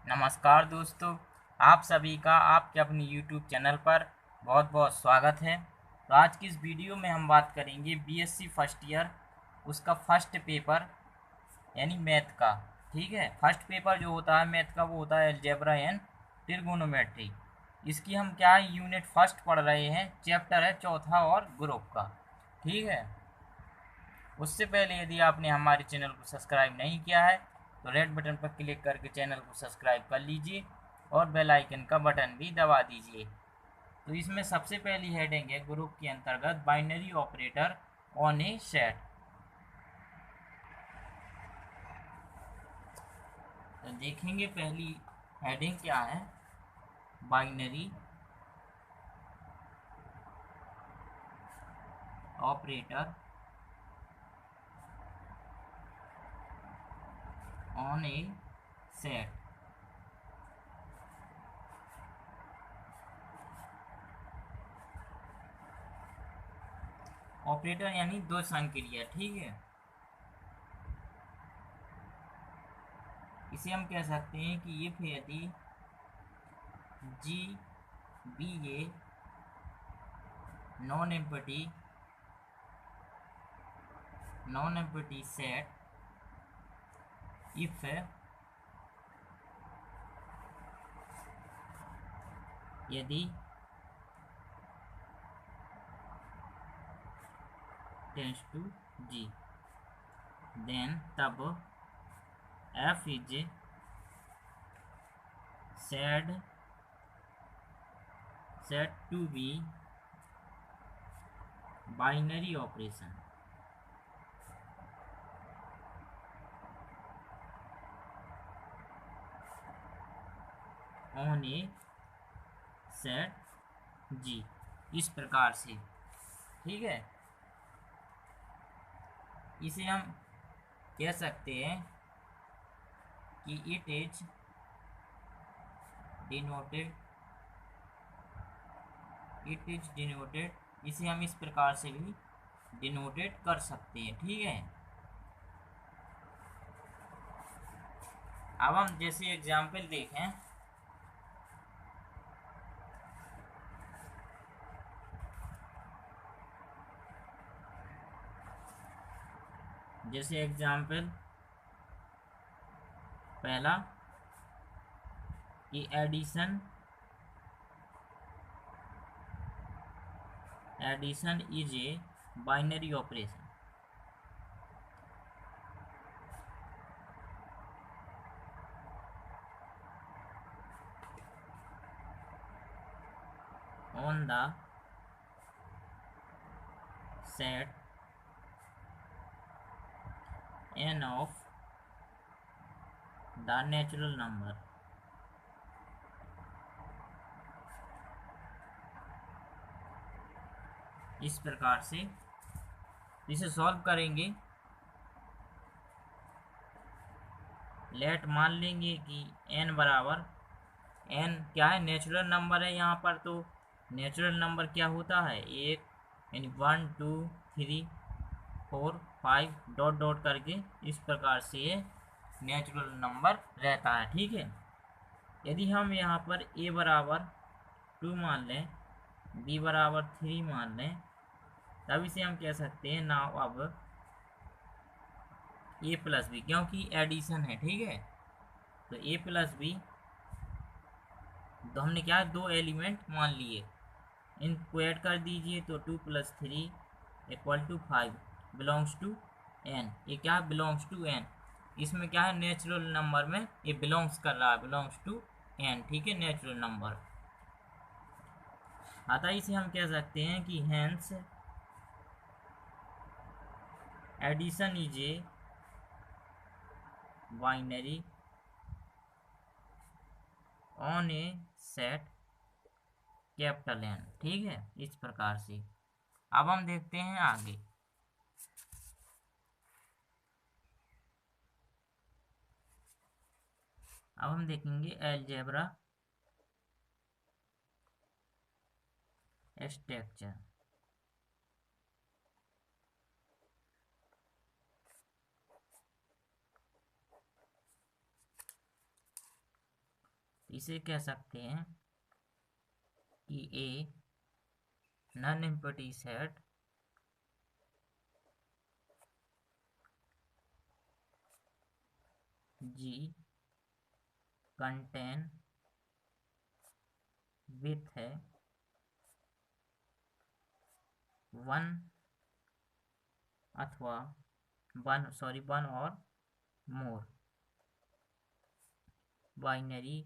नमस्कार दोस्तों, आप सभी का आपके अपनी यूट्यूब चैनल पर बहुत बहुत स्वागत है। तो आज की इस वीडियो में हम बात करेंगे बीएससी फर्स्ट ईयर उसका फर्स्ट पेपर यानी मैथ का। ठीक है, फर्स्ट पेपर जो होता है मैथ का वो होता है अलजेब्रा एंड ट्रिगोनोमेट्री। इसकी हम क्या है यूनिट फर्स्ट पढ़ रहे हैं, चैप्टर है चौथा और ग्रुप का। ठीक है, उससे पहले यदि आपने हमारे चैनल को सब्सक्राइब नहीं किया है तो रेड बटन पर क्लिक करके चैनल को सब्सक्राइब कर लीजिए और बेल आइकन का बटन भी दबा दीजिए। तो इसमें सबसे पहली हेडिंग है ग्रुप के अंतर्गत binary operator on a set. तो देखेंगे पहली हेडिंग क्या है, binary operator on a set. Operator यानी दो संक्रिया। ठीक है, इसे हम कह सकते हैं कि ये यदि G be a non-empty set if यदि टेंस टू जी, देन तब f इज said to be binary operation on a set g। इस प्रकार से। ठीक है, इसे हम कह सकते हैं कि इट इज डिनोटेड, इसे हम इस प्रकार से भी डिनोटेड कर सकते हैं। ठीक है, अब हम जैसे एग्जाम्पल देखें, जैसे एग्जाम्पल पहला कि addition is a binary operation. On the set n of the natural number। इस प्रकार से इसे सॉल्व करेंगे। लेट मान लेंगे कि n बराबर n क्या है, नेचुरल नंबर है। यहाँ पर तो नेचुरल नंबर क्या होता है, एक यानी 1 2 3 4 5 डॉट डॉट करके इस प्रकार से ये नेचुरल नंबर रहता है। ठीक है, यदि हम यहाँ पर a बराबर 2 मान लें, b बराबर 3 मान लें, तब इसे हम कह सकते हैं नाउ अब a प्लस बी, क्योंकि एडिशन है। ठीक है, तो a प्लस बी, तो हमने क्या दो एलिमेंट मान लिए, इनको ऐड कर दीजिए तो 2 + 3 = 5 बिलोंग्स टू n। ये क्या बिलोंग्स टू n, इसमें क्या है नेचुरल नंबर में ये बिलोंग्स कर रहा है, बिलोंग्स टू n। ठीक है, नेचुरल नंबर। अतः इसे हम कह सकते हैं कि hence addition is a binary on a set capital N। ठीक है, इस प्रकार से। अब हम देखते हैं आगे। अब हम देखेंगे अलजेब्रा स्ट्रक्चर। इसे कह सकते हैं कि a non empty set G contain with है वन अथवा one or more binary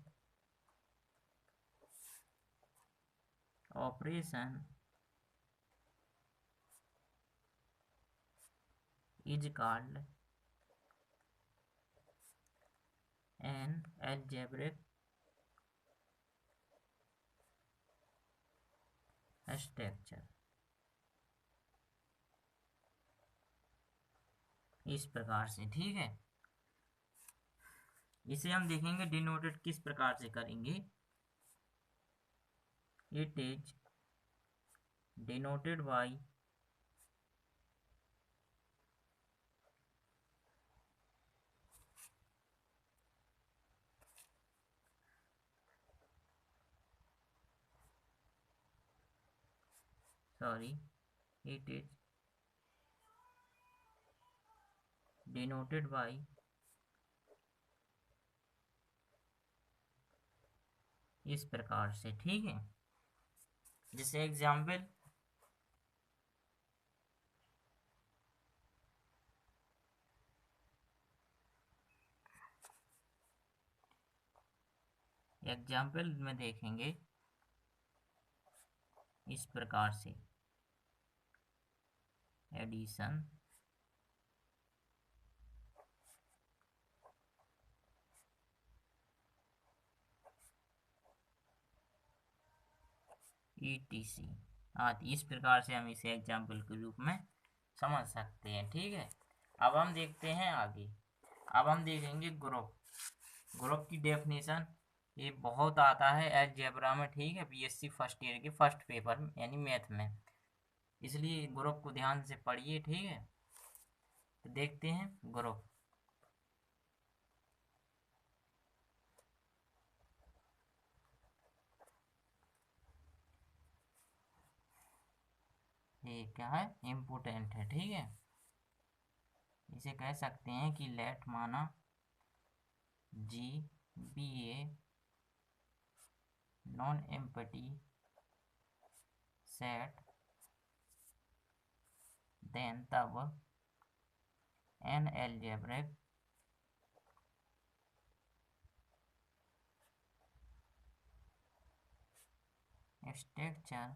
operation is called an algebraic structure। इस प्रकार से, ठीक है। इसे हम देखेंगे डिनोटेड किस प्रकार से करेंगे। It is denoted by it is denoted by इस प्रकार से, ठीक है। जैसे एग्जाम्पल, में देखेंगे इस प्रकार से एडिशन ETC आदि। इस प्रकार से हम इसे एग्जाम्पल के रूप में समझ सकते हैं, ठीक है। अब हम देखते हैं आगे। अब हम देखेंगे ग्रुप की डेफिनेशन। ये बहुत आता है अलजेब्रा में, ठीक है, BSc फर्स्ट ईयर के फर्स्ट पेपर में यानी मैथ में, इसलिए ग्रुप को ध्यान से पढ़िए, ठीक है। तो देखते हैं ग्रुप। ये क्या है, इम्पोर्टेंट है, ठीक है। इसे कह सकते हैं कि लेट माना G be a non empty set, then तब an algebraic structure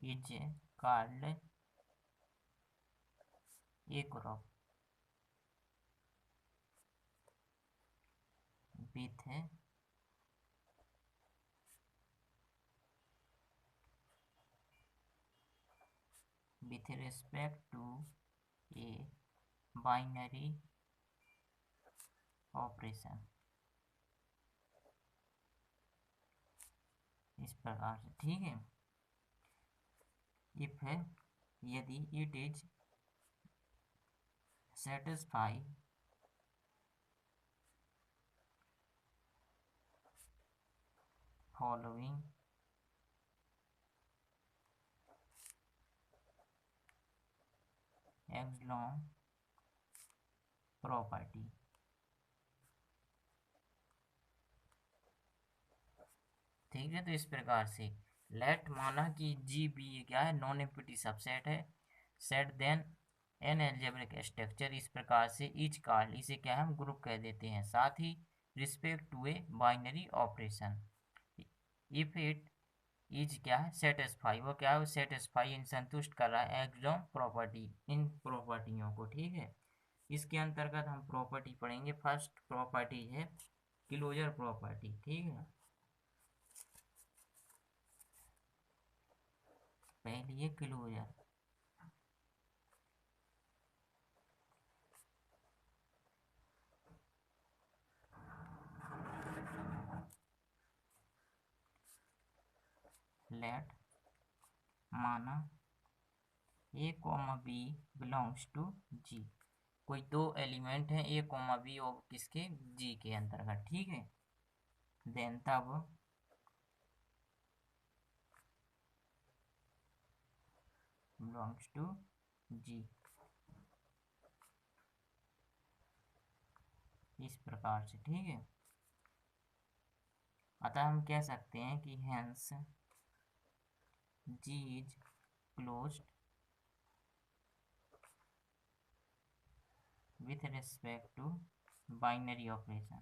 is called a group with respect to a binary operation. इस प्रकार से, ठीक है। इफ है यदि it is satisfy following epsilon property, ठीक है। तो इस प्रकार से लेट माना कि जी बी क्या है, नॉन एम्प्टी सबसेट है, set then an algebraic structure. इस प्रकार से ईच कॉल्ड, इसे क्या है हम ग्रुप कह देते हैं, साथ ही respect to a binary operation. If it is क्या है, सेटिस्फाई, वो क्या है, सेटिस्फाई इन संतुष्ट कर रहा है एग्जॉम प्रॉपर्टी, इन प्रॉपर्टियों को, ठीक है। इसके अंतर्गत हम प्रॉपर्टी पढ़ेंगे। फर्स्ट प्रॉपर्टी है क्लोजर प्रॉपर्टी, ठीक है। पहली है क्लोजर। लेट माना ए कॉमा बी बिलोंग्स टू जी। कोई दो एलिमेंट हैं ए कॉमा बी और किसके, जी के अंतर्गत, ठीक है। देन तब बिलोंग्स टू जी, इस प्रकार से, ठीक है। अतः हम कह सकते हैं कि hence G is closed with respect to binary operation।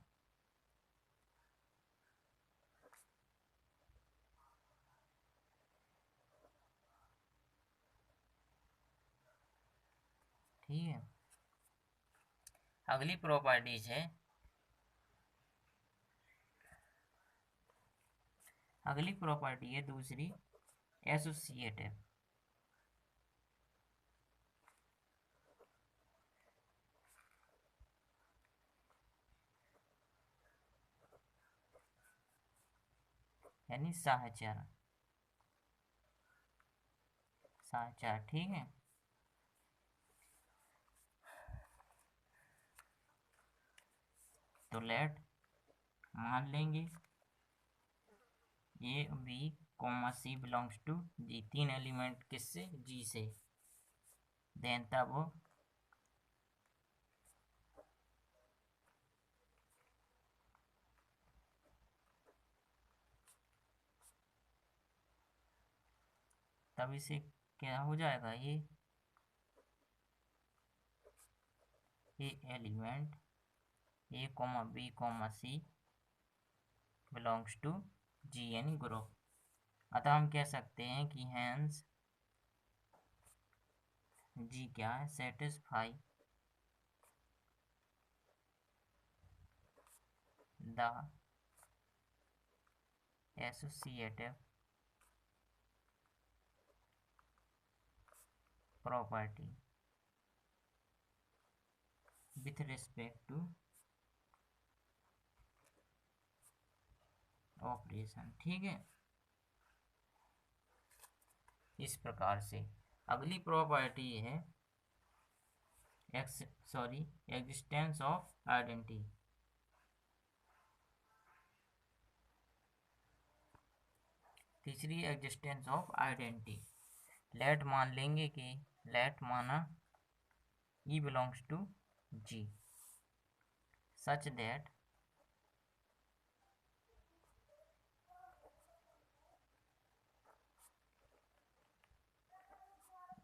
ठीक है। अगली प्रॉपर्टीज है, अगली प्रॉपर्टी है दूसरी एसोसिएटिव। यानी सहचर, सहचर, ठीक है। तो लेट मान लेंगे a b comma c belongs to G, तीन एलिमेंट किससे, जी से। देन तब तब इसे क्या हो जाएगा, ये element a comma b comma c belongs to G यानी ग्रुप। अतः हम कह सकते हैं कि हैंस जी क्या है, satisfy the associative property with respect to operation, ठीक है। इस प्रकार से अगली प्रॉपर्टी है एग्जिस्टेंस ऑफ आइडेंटिटी। तीसरी एग्जिस्टेंस ऑफ आइडेंटिटी। लेट मान लेंगे कि लेट माना e belongs to G such that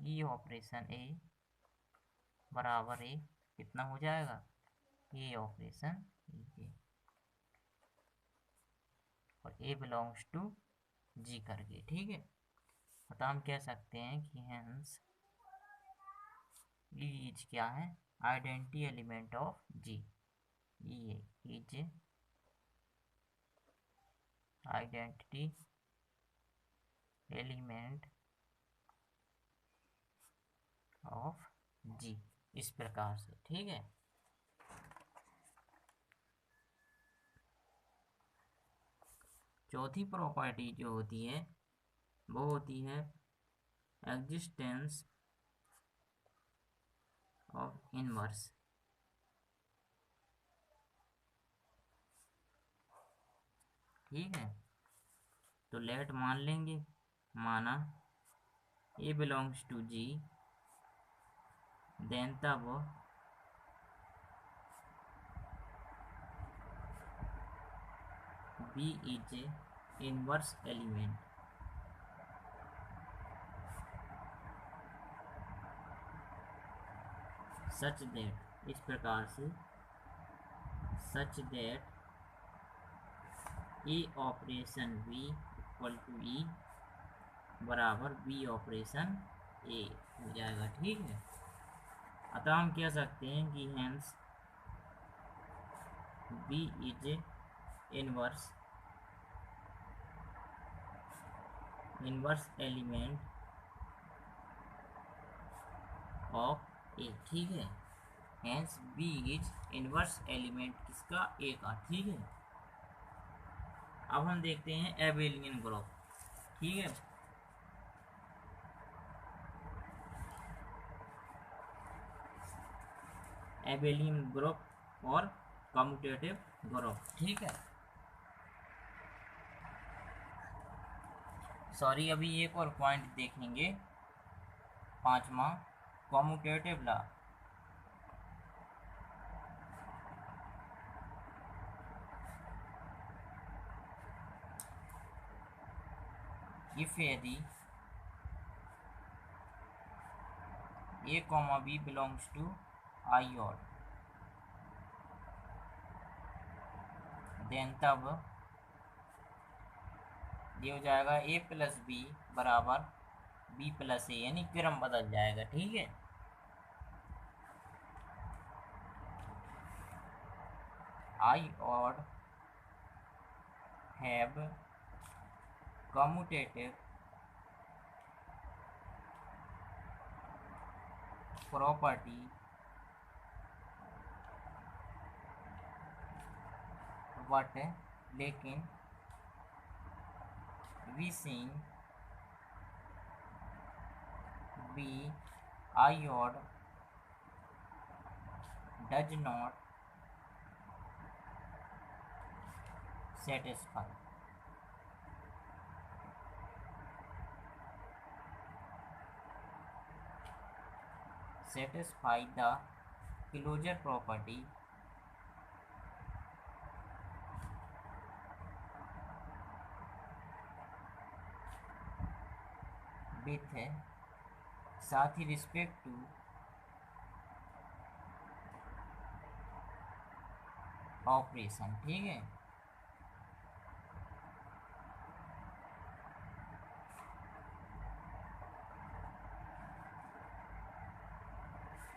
e operation a बराबर ए कितना हो जाएगा, ए ऑपरेशन ए, और ए बिलोंग्स टू जी करके, ठीक है। तो हम कह सकते हैं कि हेंस ई इज क्या है, identity element of G. E is identity element of G, इस प्रकार से, ठीक है। चौथी प्रॉपर्टी जो होती है वो होती है एग्जिस्टेंस ऑफ इनवर्स। ठीक है। तो लेट मान लेंगे, माना a belongs to G, then तब b is inverse element such that, इस प्रकार से, such that a operation b equal to e बराबर बी ऑपरेशन ए हो जाएगा, ठीक है। अतः हम कह सकते हैं कि hence b is inverse element of a, ठीक है। Hence b is inverse element किसका, ए का, ठीक है। अब हम देखते हैं एबेलियन ग्रुप, ठीक है। एबेलियन ग्रुप और कम्यूटेटिव ग्रुप। ठीक है, सॉरी, अभी एक और पॉइंट देखेंगे, पांचवा, कम्यूटेटिव लॉ। इफ यदि a comma b belongs to I odd, then तब ये हो जाएगा a प्लस बी बराबर b प्लस ए, यानी क्रम बदल जाएगा। ठीक है, I odd have commutative property but लेकिन wishing b I odd does not satisfy। satisfy the closure property with साथ ही रिस्पेक्ट टू ऑपरेशन। ठीक है,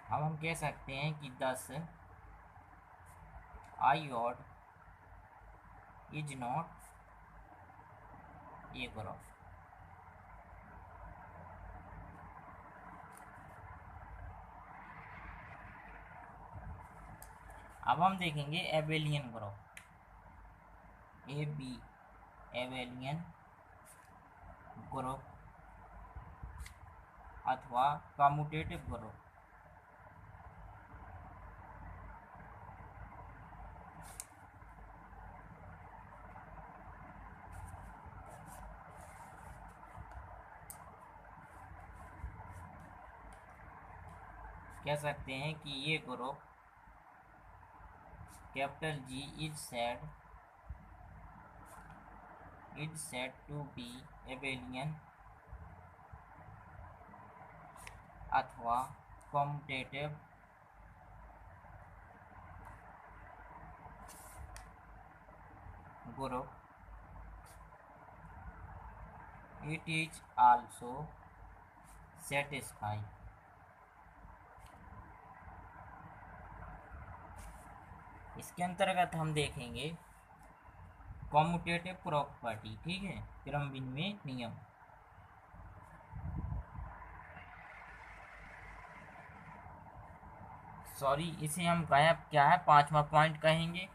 अब हम कह सकते हैं कि 10 I odd is not a group. अब हम देखेंगे abelian group, a b abelian group अथवा कम्यूटेटिव ग्रुप। कह सकते हैं कि ये group capital G is said to be abelian अथवा commutative group. It is also satisfy. इसके अंतर्गत हम देखेंगे कम्यूटेटिव प्रॉपर्टी। ठीक है, क्रम विनिमय नियम। सॉरी, इसे हम क्या है, पांचवा पॉइंट कहेंगे,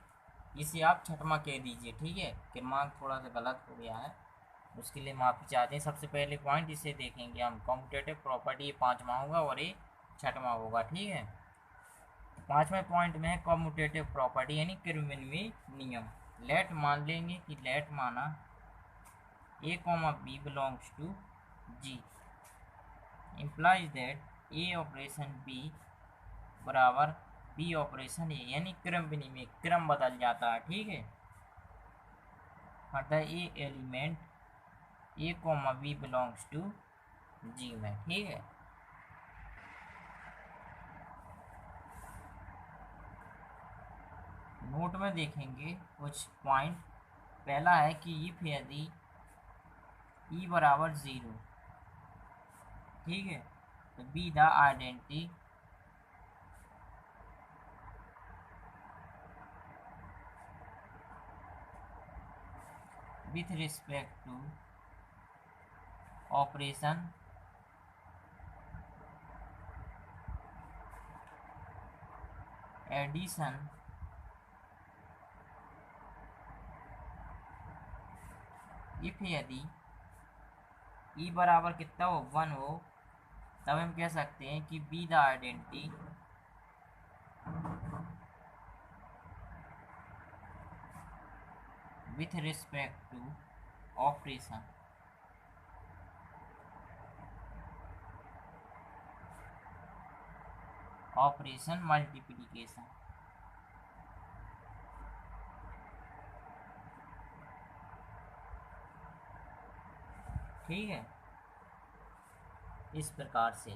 इसे आप छठवां कह दीजिए। ठीक है, क्रमांक थोड़ा सा गलत हो गया है, उसके लिए माफ़ी चाहते हैं। सबसे पहले पॉइंट इसे देखेंगे हम, कम्यूटेटिव प्रॉपर्टी, ये पांचवा होगा और ये छठवां होगा। ठीक है, पांचवें पॉइंट में है कम्यूटेटिव प्रॉपर्टी यानी क्रम विनिमय नियम। लेट मान लेंगे कि लेट माना a comma b belongs to G implies that a operation b बराबर बी ऑपरेशन ए, यानी क्रम विनिमय, क्रम बदल जाता है। ठीक है, अतः a element a comma b belongs to G में। ठीक है, नोट में देखेंगे कुछ पॉइंट। पहला है कि इफ यदि ई बराबर 0, ठीक है, तो b the identity with respect to operation addition if यदि ई बराबर कितना हो, 1 हो, तब हम कह सकते हैं कि B the identity with respect to operation multiplication। ठीक है, इस प्रकार से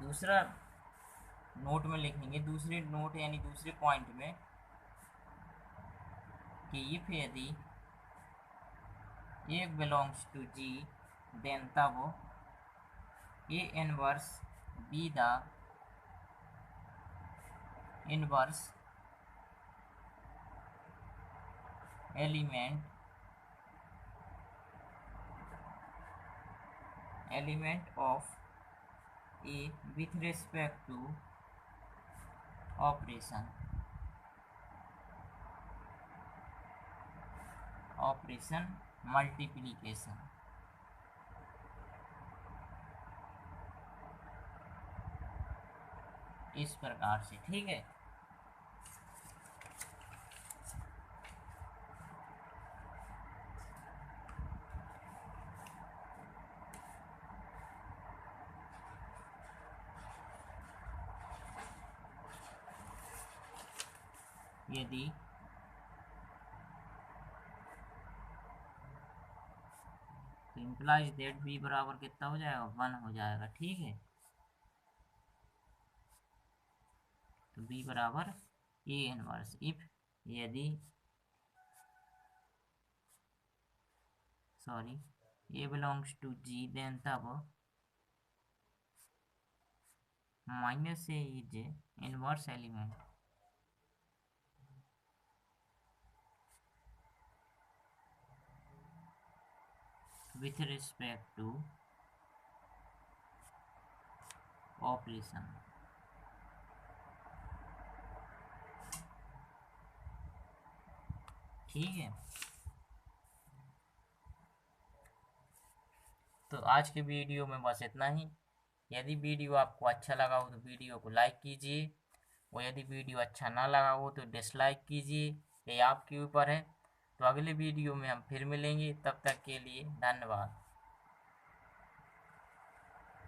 दूसरा नोट में लिखेंगे, दूसरे नोट यानी दूसरे पॉइंट में कि इफ यदि A belongs to G then तब A inverse B the inverse element of A with respect to operation multiplication। इस प्रकार से, ठीक है। यदि तो इम्प्लाइज दैट बी बराबर कितना हो जाएगा, 1 हो जाएगा, ठीक है। तो बी बराबर ए इनवर्स इफ यदि ए बिलोंग्स टू जी देन तब minus A is inverse element with respect to operation। ठीक है, तो आज के वीडियो में बस इतना ही। यदि वीडियो आपको अच्छा लगा हो तो वीडियो को लाइक कीजिए, और यदि वीडियो अच्छा ना लगा हो तो डिसलाइक कीजिए, ये आपके ऊपर है। तो अगले वीडियो में हम फिर मिलेंगे, तब तक के लिए धन्यवाद।